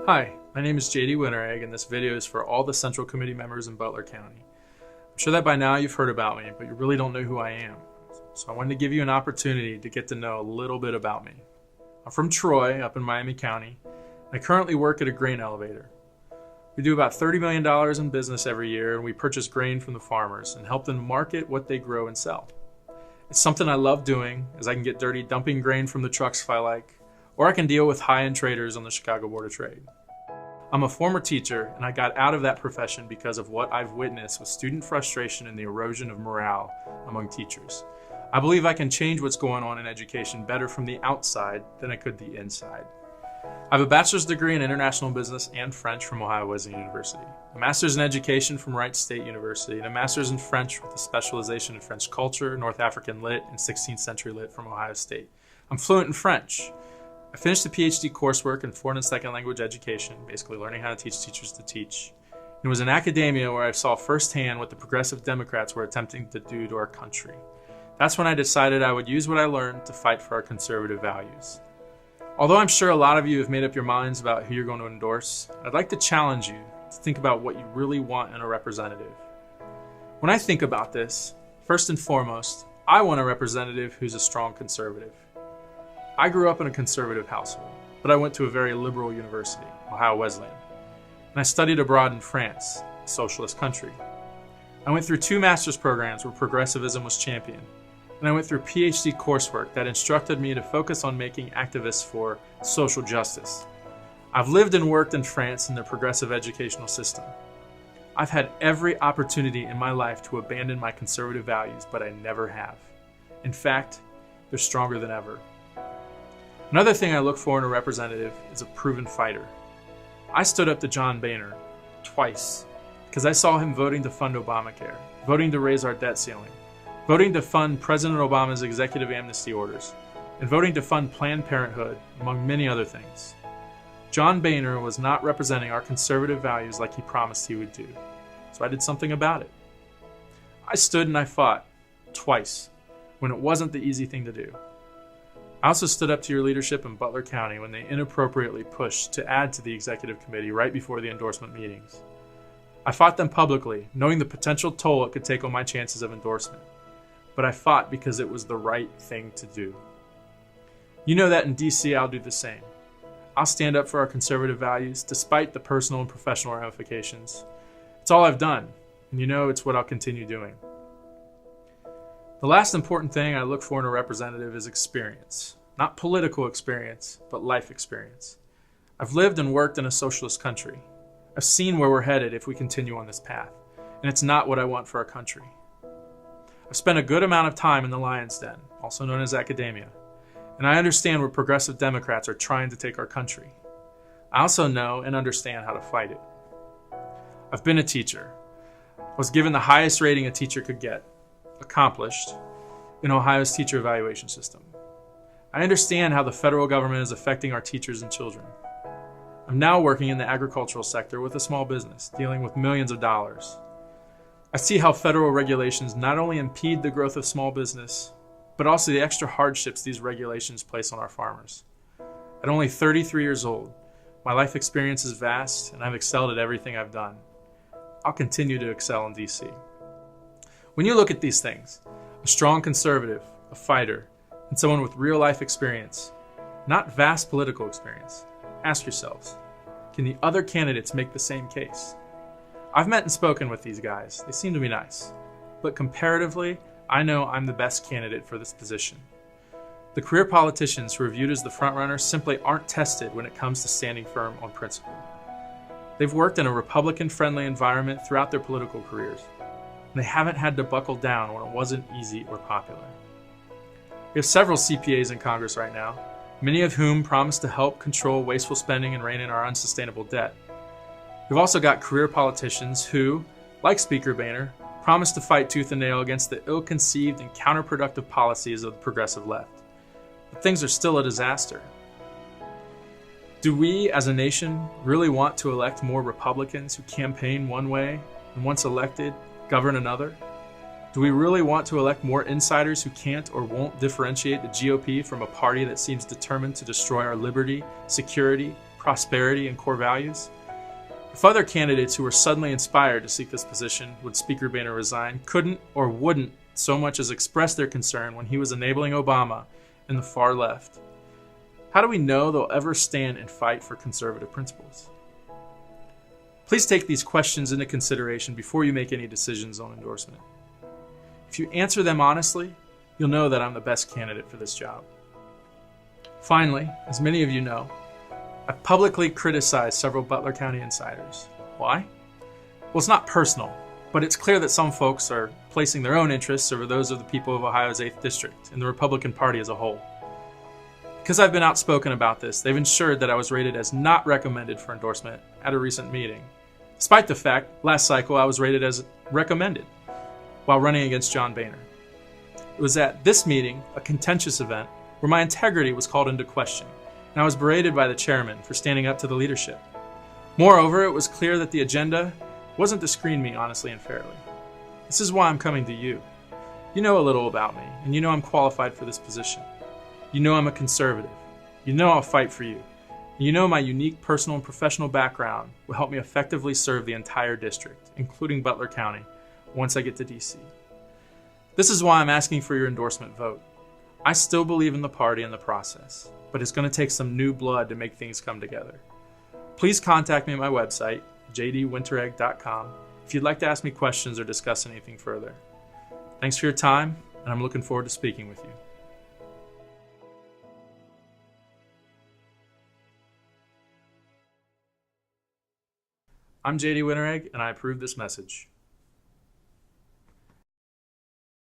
Hi, my name is JD Winteregg, and this video is for all the Central Committee members in Butler County. I'm sure that by now you've heard about me, but you really don't know who I am. So I wanted to give you an opportunity to get to know a little bit about me. I'm from Troy, up in Miami County, and I currently work at a grain elevator. We do about $30 million in business every year, and we purchase grain from the farmers and help them market what they grow and sell. It's something I love doing, as I can get dirty dumping grain from the trucks if I like, or I can deal with high-end traders on the Chicago Board of Trade. I'm a former teacher, and I got out of that profession because of what I've witnessed with student frustration and the erosion of morale among teachers. I believe I can change what's going on in education better from the outside than I could the inside. I have a bachelor's degree in international business and French from Ohio Wesleyan University, a master's in education from Wright State University, and a master's in French with a specialization in French culture, North African Lit, and 16th century Lit from Ohio State. I'm fluent in French. I finished the PhD coursework in foreign and second language education, basically learning how to teach teachers to teach. It was in academia where I saw firsthand what the progressive Democrats were attempting to do to our country. That's when I decided I would use what I learned to fight for our conservative values. Although I'm sure a lot of you have made up your minds about who you're going to endorse, I'd like to challenge you to think about what you really want in a representative. When I think about this, first and foremost, I want a representative who's a strong conservative. I grew up in a conservative household, but I went to a very liberal university, Ohio Wesleyan, and I studied abroad in France, a socialist country. I went through 2 master's programs where progressivism was championed, and I went through PhD coursework that instructed me to focus on making activists for social justice. I've lived and worked in France in their progressive educational system. I've had every opportunity in my life to abandon my conservative values, but I never have. In fact, they're stronger than ever. Another thing I look for in a representative is a proven fighter. I stood up to John Boehner twice because I saw him voting to fund Obamacare, voting to raise our debt ceiling, voting to fund President Obama's executive amnesty orders, and voting to fund Planned Parenthood, among many other things. John Boehner was not representing our conservative values like he promised he would do, so I did something about it. I stood and I fought, twice, when it wasn't the easy thing to do. I also stood up to your leadership in Butler County when they inappropriately pushed to add to the executive committee right before the endorsement meetings. I fought them publicly, knowing the potential toll it could take on my chances of endorsement. But I fought because it was the right thing to do. You know that in DC I'll do the same. I'll stand up for our conservative values despite the personal and professional ramifications. It's all I've done, and you know it's what I'll continue doing. The last important thing I look for in a representative is experience. Not political experience, but life experience. I've lived and worked in a socialist country. I've seen where we're headed if we continue on this path, and it's not what I want for our country. I've spent a good amount of time in the lion's den, also known as academia, and I understand where progressive Democrats are trying to take our country. I also know and understand how to fight it. I've been a teacher. I was given the highest rating a teacher could get, accomplished, in Ohio's teacher evaluation system. I understand how the federal government is affecting our teachers and children. I'm now working in the agricultural sector with a small business, dealing with millions of dollars. I see how federal regulations not only impede the growth of small business, but also the extra hardships these regulations place on our farmers. At only 33 years old, my life experience is vast, and I've excelled at everything I've done. I'll continue to excel in DC. When you look at these things, a strong conservative, a fighter, and someone with real-life experience, not vast political experience, ask yourselves, can the other candidates make the same case? I've met and spoken with these guys. They seem to be nice. But comparatively, I know I'm the best candidate for this position. The career politicians who are viewed as the frontrunners simply aren't tested when it comes to standing firm on principle. They've worked in a Republican-friendly environment throughout their political careers. They haven't had to buckle down when it wasn't easy or popular. We have several CPAs in Congress right now, many of whom promise to help control wasteful spending and rein in our unsustainable debt. We've also got career politicians who, like Speaker Boehner, promise to fight tooth and nail against the ill-conceived and counterproductive policies of the progressive left. But things are still a disaster. Do we, as a nation, really want to elect more Republicans who campaign one way and once elected, govern another? Do we really want to elect more insiders who can't or won't differentiate the GOP from a party that seems determined to destroy our liberty, security, prosperity, and core values? If other candidates who were suddenly inspired to seek this position would Speaker Boehner resign, couldn't or wouldn't so much as express their concern when he was enabling Obama and the far left? How do we know they'll ever stand and fight for conservative principles? Please take these questions into consideration before you make any decisions on endorsement. If you answer them honestly, you'll know that I'm the best candidate for this job. Finally, as many of you know, I've publicly criticized several Butler County insiders. Why? Well, it's not personal, but it's clear that some folks are placing their own interests over those of the people of Ohio's 8th District and the Republican Party as a whole. Because I've been outspoken about this, they've ensured that I was rated as not recommended for endorsement at a recent meeting, despite the fact last cycle I was rated as recommended while running against John Boehner. It was at this meeting, a contentious event, where my integrity was called into question, and I was berated by the chairman for standing up to the leadership. Moreover, it was clear that the agenda wasn't to screen me honestly and fairly. This is why I'm coming to you. You know a little about me, and you know I'm qualified for this position. You know I'm a conservative. You know I'll fight for you. And you know my unique personal and professional background will help me effectively serve the entire district, including Butler County, once I get to DC. This is why I'm asking for your endorsement vote. I still believe in the party and the process, but it's going to take some new blood to make things come together. Please contact me at my website, jdwinteregg.com, if you'd like to ask me questions or discuss anything further. Thanks for your time, and I'm looking forward to speaking with you. I'm JD Winteregg, and I approve this message.